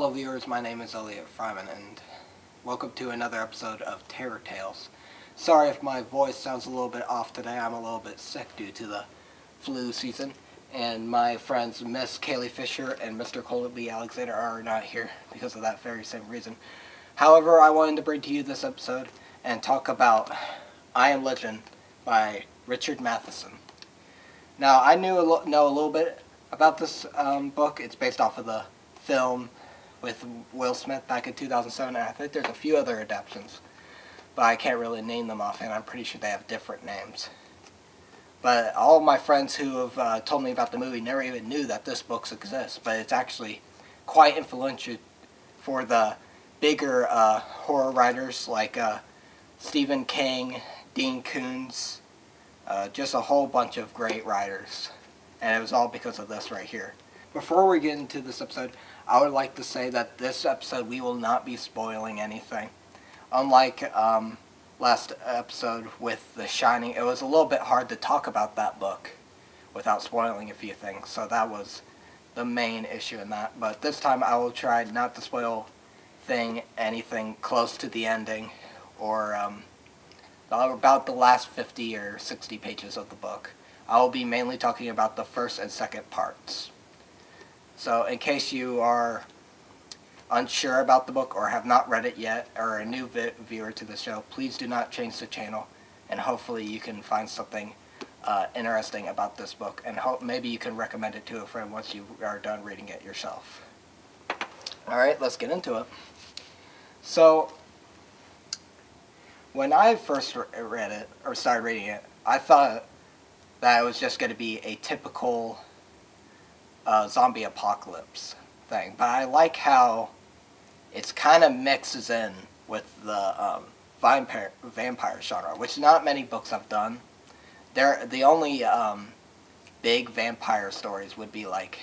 Hello viewers, my name is Elliot Fryman and welcome to another episode of Terror Tales. Sorry if my voice sounds a little bit off today. I'm a little bit sick due to the flu season, and my friends Miss Kaylee Fisher and Mr. Colby Alexander are not here because of that very same reason. However, I wanted to bring to you this episode and talk about I Am Legend by Richard Matheson. Now, I know a little bit about this book. It's based off of the film with Will Smith back in 2007, and I think there's a few other adaptations, but I can't really name them offhand. I'm pretty sure they have different names. But all of my friends who have told me about the movie never even knew that this book exists, but it's actually quite influential for the bigger horror writers like Stephen King, Dean Koontz, just a whole bunch of great writers, and it was all because of this right here. Before we get into this episode, I would like to say that this episode we will not be spoiling anything. Unlike last episode with The Shining, it was a little bit hard to talk about that book without spoiling a few things, so that was the main issue in that. But this time I will try not to spoil anything close to the ending or about the last 50 or 60 pages of the book. I will be mainly talking about the first and second parts. So in case you are unsure about the book or have not read it yet, or a new viewer to the show, please do not change the channel, and hopefully you can find something interesting about this book, and maybe you can recommend it to a friend once you are done reading it yourself. Alright, let's get into it. So, when I first read it, or started reading it, I thought that it was just going to be a typical zombie apocalypse thing. But I like how it's kind of mixes in with the vampire genre, which not many books have done. The only big vampire stories would be like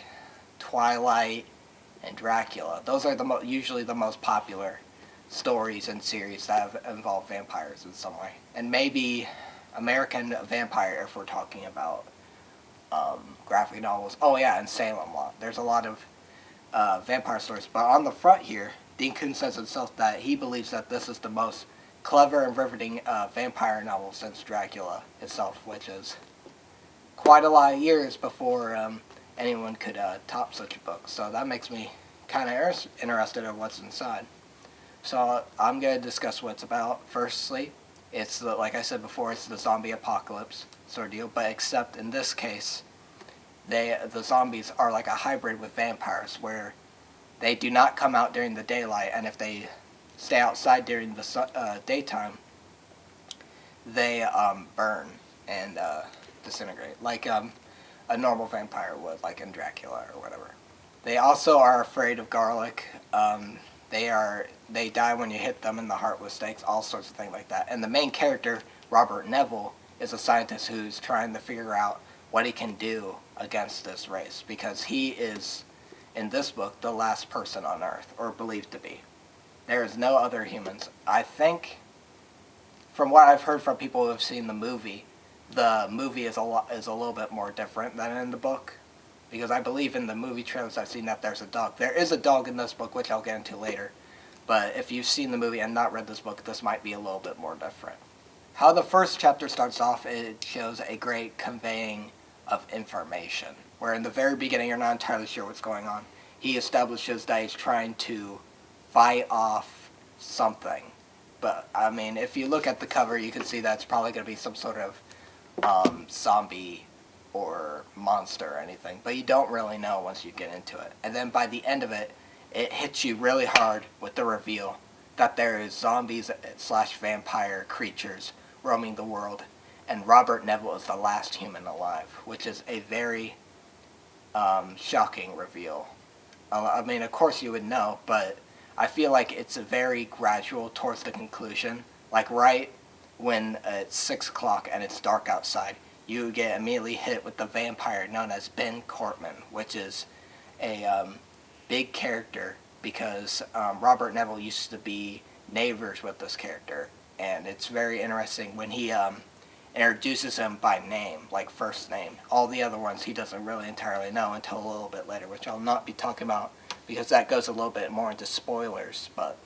Twilight and Dracula. Those are usually the most popular stories and series that have involved vampires in some way. And maybe American Vampire if we're talking about graphic novels. Oh yeah, and Salem Law. There's a lot of vampire stories. But on the front here, Dean Koontz says himself that he believes that this is the most clever and riveting vampire novel since Dracula itself, which is quite a lot of years before anyone could top such a book. So that makes me kind of interested in what's inside. So I'm going to discuss what it's about. Firstly, it's like I said before, it's the zombie apocalypse sort of deal, but except in this case, the zombies are like a hybrid with vampires, where they do not come out during the daylight, and if they stay outside during the daytime, they burn and disintegrate, like a normal vampire would, like in Dracula or whatever. They also are afraid of garlic. They die when you hit them in the heart with stakes, all sorts of things like that. And the main character, Robert Neville, is a scientist who's trying to figure out what he can do against this race, because he is, in this book, the last person on Earth, or believed to be. There is no other humans. I think, from what I've heard from people who have seen the movie is a little bit more different than in the book. Because I believe in the movie trailers I've seen that there's a dog. There is a dog in this book, which I'll get into later. But if you've seen the movie and not read this book, this might be a little bit more different. How the first chapter starts off, it shows a great conveying of information. Where in the very beginning you're not entirely sure what's going on. He establishes that he's trying to fight off something. But, I mean, if you look at the cover, you can see that it's probably going to be some sort of zombie or monster or anything, but you don't really know once you get into it. And then by the end of it, it hits you really hard with the reveal that there is zombies / vampire creatures roaming the world, and Robert Neville is the last human alive, which is a very shocking reveal. I mean, of course you would know, but I feel like it's very gradual towards the conclusion. Like right when it's 6 o'clock and it's dark outside, you get immediately hit with the vampire known as Ben Cortman, which is a big character because Robert Neville used to be neighbors with this character, and it's very interesting when he introduces him by name, like first name. All the other ones he doesn't really entirely know until a little bit later, which I'll not be talking about because that goes a little bit more into spoilers. But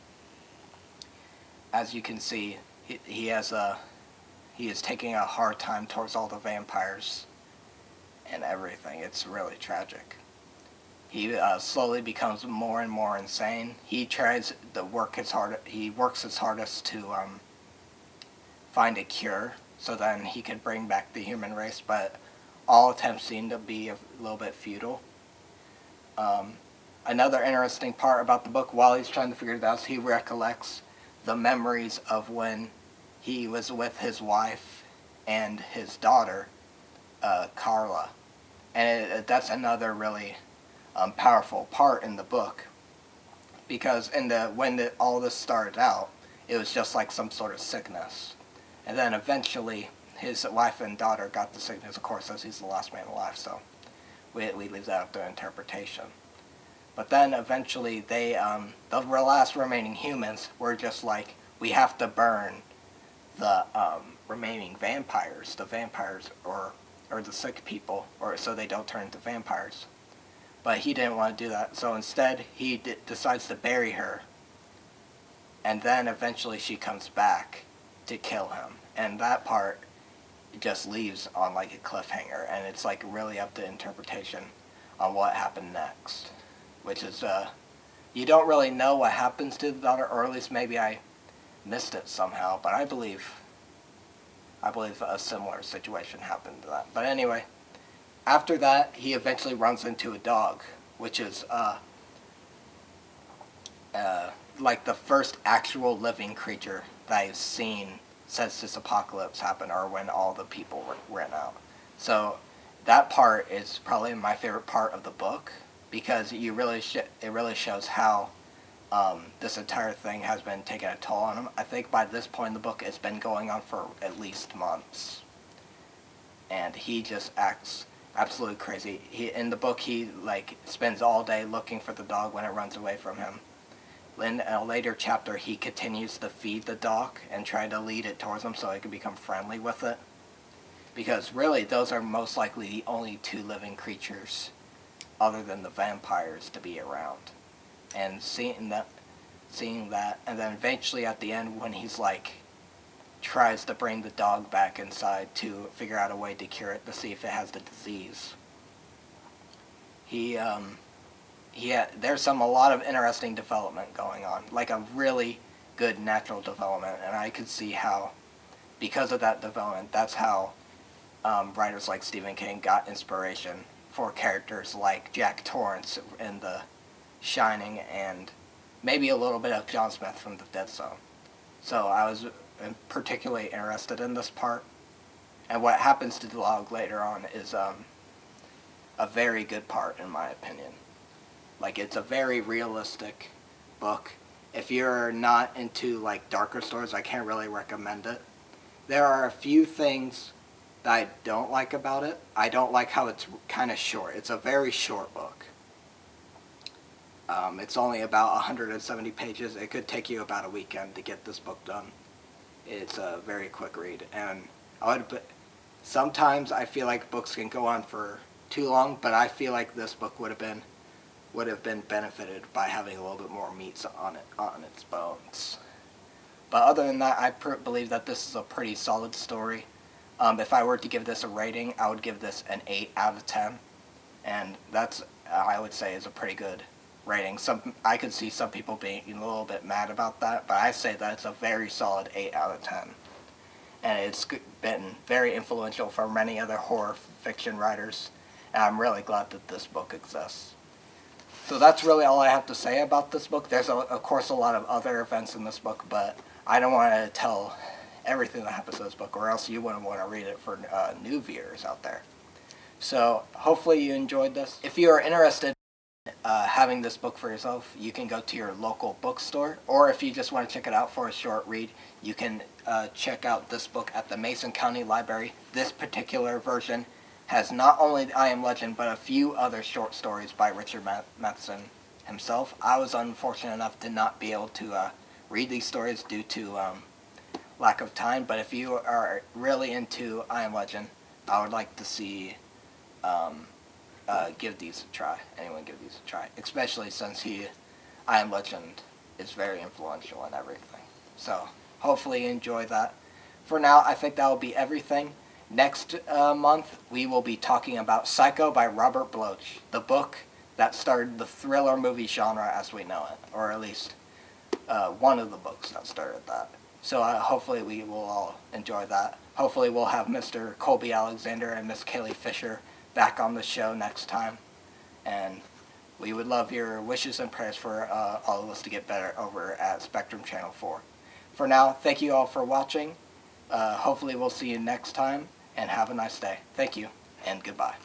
as you can see, he is taking a hard time towards all the vampires and everything. It's really tragic. He slowly becomes more and more insane. He tries to work his hardest to find a cure so then he could bring back the human race, but all attempts seem to be a little bit futile. Another interesting part about the book, while he's trying to figure it out, is he recollects the memories of when he was with his wife and his daughter, Carla. And that's another really powerful part in the book, because when all this started out, it was just like some sort of sickness. And then eventually his wife and daughter got the sickness, of course, as he's the last man alive, so we leave that up to interpretation. But then eventually the last remaining humans were just like, we have to burn the remaining vampires, or the sick people, or so they don't turn into vampires. But he didn't want to do that, so instead he decides to bury her, and then eventually she comes back to kill him. And that part just leaves on like a cliffhanger, and it's like really up to interpretation on what happened next. Which is, you don't really know what happens to the daughter, or at least maybe I missed it somehow, but I believe a similar situation happened to that. But anyway, after that, he eventually runs into a dog, which is like the first actual living creature that I've seen since this apocalypse happened, or when all the people ran out. So that part is probably my favorite part of the book, because it really shows how this entire thing has been taking a toll on him. I think by this point in the book, it's been going on for at least months, and he just acts absolutely crazy. In the book, he like spends all day looking for the dog when it runs away from him. In a later chapter, he continues to feed the dog and try to lead it towards him so it can become friendly with it, because really those are most likely the only two living creatures other than the vampires to be around. And seeing that, and then eventually at the end, when he's like tries to bring the dog back inside to figure out a way to cure it, to see if it has the disease, there's a lot of interesting development going on, like a really good natural development, and I could see how, because of that development, that's how writers like Stephen King got inspiration for characters like Jack Torrance in The Shining, and maybe a little bit of John Smith from The Dead Zone. So I was particularly interested in this part, and what happens to the dog later on is a very good part in my opinion. Like, it's a very realistic book. If you're not into like darker stories, I can't really recommend it. There are a few things that I don't like about it. I don't like how it's kind of short. It's a very short book. It's only about 170 pages. It could take you about a weekend to get this book done. It's a very quick read, and sometimes I feel like books can go on for too long, but I feel like this book would have been benefited by having a little bit more meat on its bones. But other than that, I believe that this is a pretty solid story. If I were to give this a rating, I would give this an 8 out of 10, and that's, I would say, is a pretty good rating. I could see some people being a little bit mad about that, but I say that it's a very solid 8 out of 10. And it's been very influential for many other horror fiction writers, and I'm really glad that this book exists. So that's really all I have to say about this book. There's, of course, a lot of other events in this book, but I don't want to tell everything that happens in this book, or else you wouldn't want to read it for new viewers out there. So hopefully you enjoyed this. If you are interested in having this book for yourself, you can go to your local bookstore, or if you just want to check it out for a short read, you can check out this book at the Mason County Library. This particular version has not only I Am Legend, but a few other short stories by Richard Matheson himself. I was unfortunate enough to not be able to read these stories due to lack of time, but if you are really into I Am Legend, I would like to see give these a try. Anyone give these a try, especially since I Am Legend is very influential in everything. So hopefully you enjoy that. For now, I think that will be everything. Next month, we will be talking about Psycho by Robert Bloch, the book that started the thriller movie genre as we know it, or at least one of the books that started that. So hopefully we will all enjoy that. Hopefully we'll have Mr. Colby Alexander and Miss Kaylee Fisher back on the show next time. And we would love your wishes and prayers for all of us to get better over at Spectrum Channel 4. For now, thank you all for watching. Hopefully we'll see you next time, and have a nice day. Thank you, and goodbye.